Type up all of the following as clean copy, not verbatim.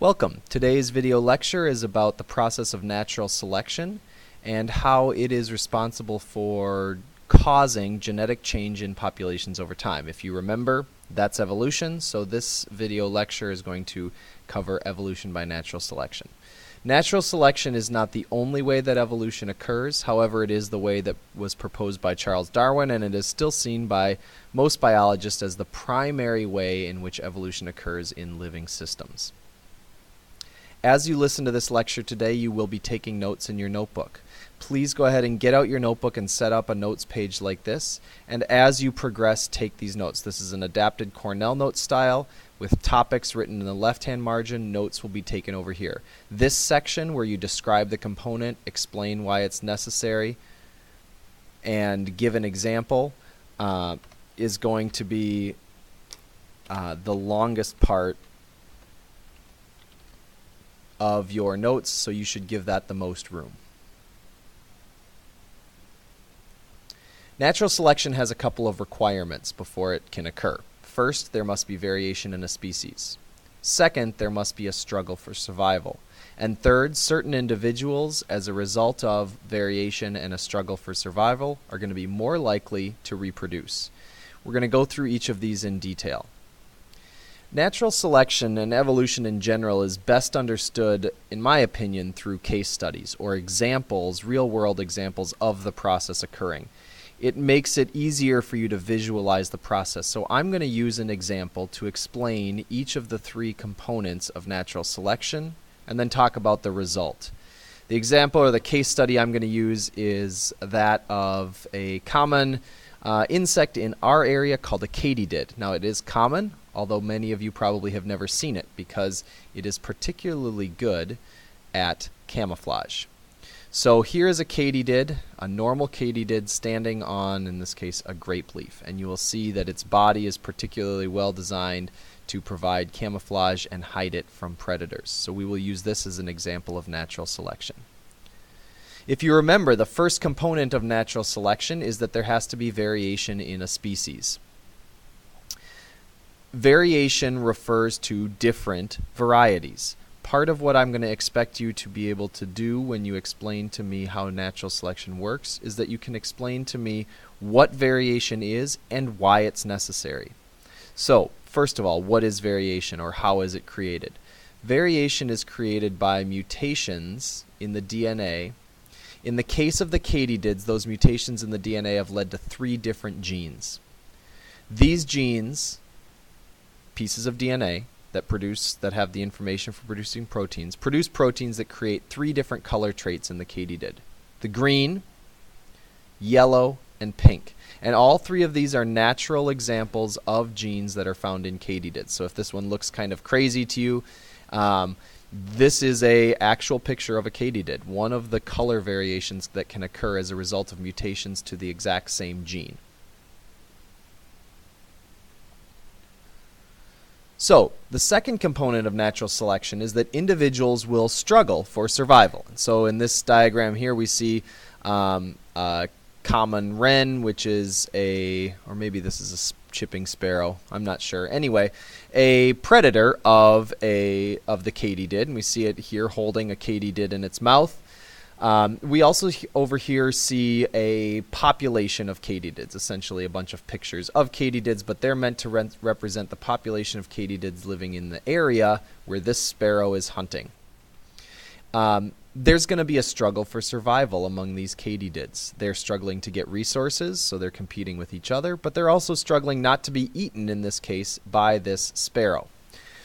Welcome. Today's video lecture is about the process of natural selection and how it is responsible for causing genetic change in populations over time. If you remember, that's evolution, so this video lecture is going to cover evolution by natural selection. Natural selection is not the only way that evolution occurs, however it is the way that was proposed by Charles Darwin, and it is still seen by most biologists as the primary way in which evolution occurs in living systems. As you listen to this lecture today, you will be taking notes in your notebook. Please go ahead and get out your notebook and set up a notes page like this, and as you progress, take these notes. This is an adapted Cornell note style with topics written in the left-hand margin. Notes will be taken over here. This section where you describe the component, explain why it's necessary, and give an example is going to be the longest part of your notes, so you should give that the most room. Natural selection has a couple of requirements before it can occur. First, there must be variation in a species. Second, there must be a struggle for survival. And third, certain individuals, as a result of variation and a struggle for survival, are going to be more likely to reproduce. We're going to go through each of these in detail. Natural selection and evolution in general is best understood, in my opinion, through case studies or examples, real-world examples of the process occurring. It makes it easier for you to visualize the process. So I'm going to use an example to explain each of the three components of natural selection and then talk about the result. The example or the case study I'm going to use is that of a common insect in our area called a katydid. Now it is common, although many of you probably have never seen it because it is particularly good at camouflage. So here is a katydid, a normal katydid standing on, in this case, a grape leaf. And you will see that its body is particularly well designed to provide camouflage and hide it from predators. So we will use this as an example of natural selection. If you remember, the first component of natural selection is that there has to be variation in a species. Variation refers to different varieties. Part of what I'm going to expect you to be able to do when you explain to me how natural selection works is that you can explain to me what variation is and why it's necessary. So, first of all, what is variation, or how is it created? Variation is created by mutations in the DNA. In the case of the katydids, those mutations in the DNA have led to 3 different genes. These genes, pieces of DNA that have the information for producing proteins, produce proteins that create 3 different color traits in the katydid: the green, yellow, and pink. And all 3 of these are natural examples of genes that are found in katydids. So if this one looks kind of crazy to you, this is an actual picture of a katydid, one of the color variations that can occur as a result of mutations to the exact same gene. So, the second component of natural selection is that individuals will struggle for survival. So in this diagram here we see a common wren, which is or maybe this is a chipping sparrow, I'm not sure. Anyway, a predator of the katydid, and we see it here holding a katydid in its mouth. We also over here see a population of katydids, essentially a bunch of pictures of katydids, but they're meant to represent the population of katydids living in the area where this sparrow is hunting. There's going to be a struggle for survival among these katydids. They're struggling to get resources, so they're competing with each other, but they're also struggling not to be eaten, in this case, by this sparrow.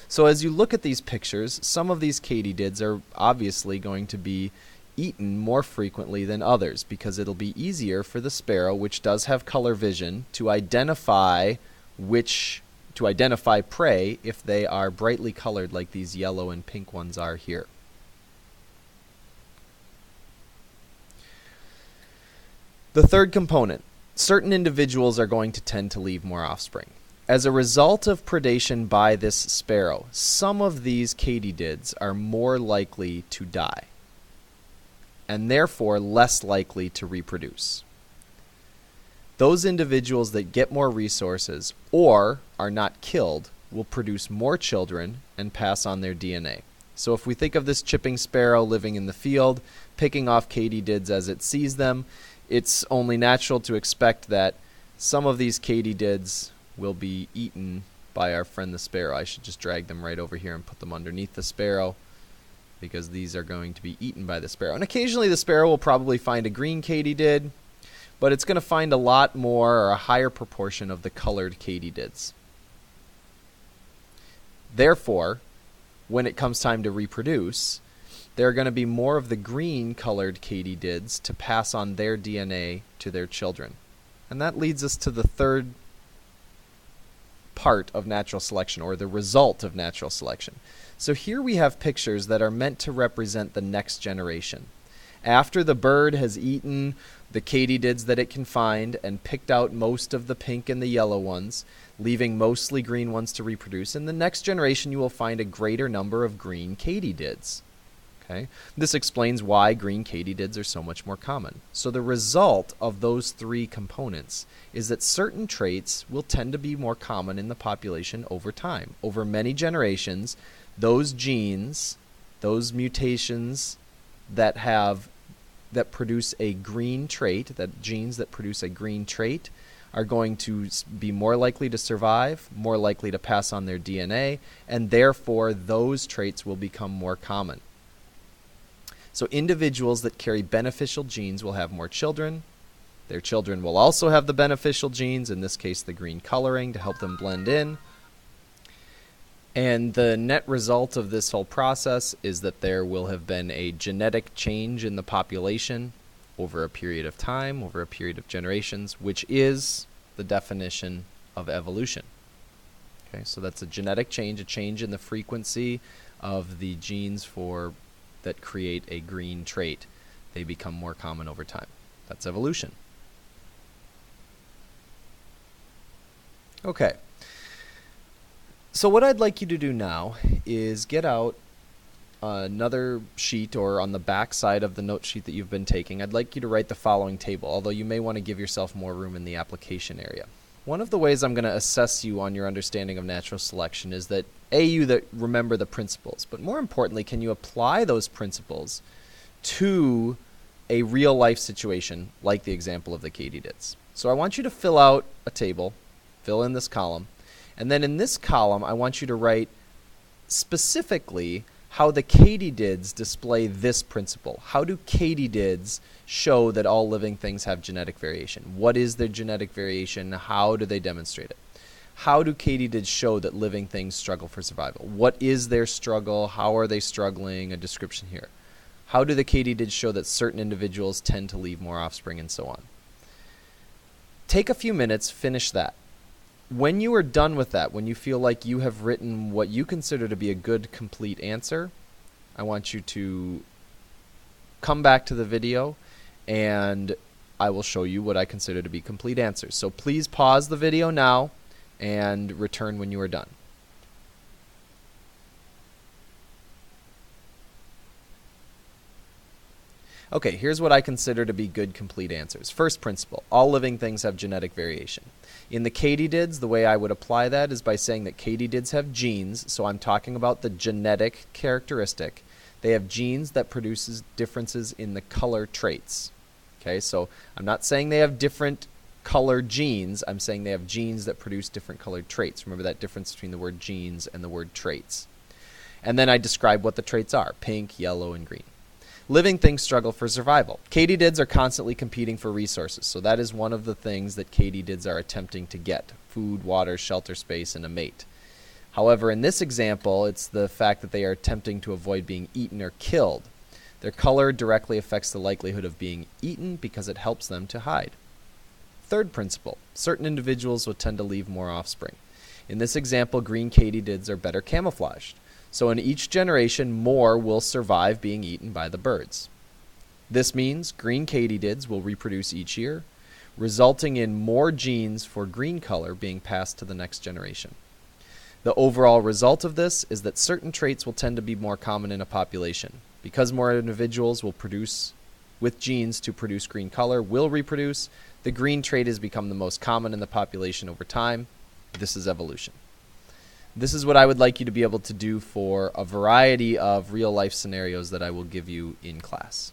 So as you look at these pictures, some of these katydids are obviously going to be eaten more frequently than others because it'll be easier for the sparrow, which does have color vision, to identify prey if they are brightly colored like these yellow and pink ones are here. The third component: certain individuals are going to tend to leave more offspring. As a result of predation by this sparrow, some of these katydids are more likely to die, and therefore less likely to reproduce. Those individuals that get more resources or are not killed will produce more children and pass on their DNA. So if we think of this chipping sparrow living in the field, picking off katydids as it sees them, it's only natural to expect that some of these katydids will be eaten by our friend the sparrow. I should just drag them right over here and put them underneath the sparrow, because these are going to be eaten by the sparrow. And occasionally the sparrow will probably find a green katydid, but it's going to find a lot more, or a higher proportion, of the colored katydids. Therefore, when it comes time to reproduce, there are going to be more of the green colored katydids to pass on their DNA to their children. And that leads us to the third part of natural selection, or the result of natural selection. So here we have pictures that are meant to represent the next generation. After the bird has eaten the katydids that it can find and picked out most of the pink and the yellow ones, leaving mostly green ones to reproduce, in the next generation you will find a greater number of green katydids. Okay? This explains why green katydids are so much more common. So the result of those three components is that certain traits will tend to be more common in the population over time. Over many generations, those genes, those mutations that produce a green trait, that genes that produce a green trait, are going to be more likely to survive, more likely to pass on their DNA, and therefore those traits will become more common. So individuals that carry beneficial genes will have more children. Their children will also have the beneficial genes, in this case the green coloring, to help them blend in. And the net result of this whole process is that there will have been a genetic change in the population over a period of time, over a period of generations, which is the definition of evolution. Okay, so that's a genetic change, a change in the frequency of the genes that create a green trait. They become more common over time. That's evolution. Okay. So what I'd like you to do now is get out another sheet, or on the back side of the note sheet that you've been taking, I'd like you to write the following table, although you may want to give yourself more room in the application area. One of the ways I'm going to assess you on your understanding of natural selection is that you remember the principles, but more importantly, can you apply those principles to a real life situation like the example of the katydids? So I want you to fill out a table, fill in this column, and then in this column I want you to write specifically how the katydids display this principle. How do katydids show that all living things have genetic variation? What is their genetic variation? How do they demonstrate it? How do katydids show that living things struggle for survival? What is their struggle? How are they struggling? A description here. How do the katydids show that certain individuals tend to leave more offspring, and so on? Take a few minutes, finish that. When you are done with that, when you feel like you have written what you consider to be a good, complete answer, I want you to come back to the video and I will show you what I consider to be complete answers. So please pause the video now and return when you are done. Okay, here's what I consider to be good, complete answers. First principle, all living things have genetic variation. In the katydids, the way I would apply that is by saying that katydids have genes, so I'm talking about the genetic characteristic. They have genes that produces differences in the color traits. Okay, so I'm not saying they have different color genes, I'm saying they have genes that produce different colored traits. Remember that difference between the word genes and the word traits. And then I describe what the traits are, pink, yellow, and green. Living things struggle for survival. Katydids are constantly competing for resources, so that is one of the things that katydids are attempting to get: food, water, shelter space, and a mate. However, in this example, it's the fact that they are attempting to avoid being eaten or killed. Their color directly affects the likelihood of being eaten because it helps them to hide. Third principle, certain individuals will tend to leave more offspring. In this example, green katydids are better camouflaged. So in each generation, more will survive being eaten by the birds. This means green katydids will reproduce each year, resulting in more genes for green color being passed to the next generation. The overall result of this is that certain traits will tend to be more common in a population. Because more individuals will produce with genes to produce green color will reproduce, the green trait has become the most common in the population over time. This is evolution. This is what I would like you to be able to do for a variety of real life scenarios that I will give you in class.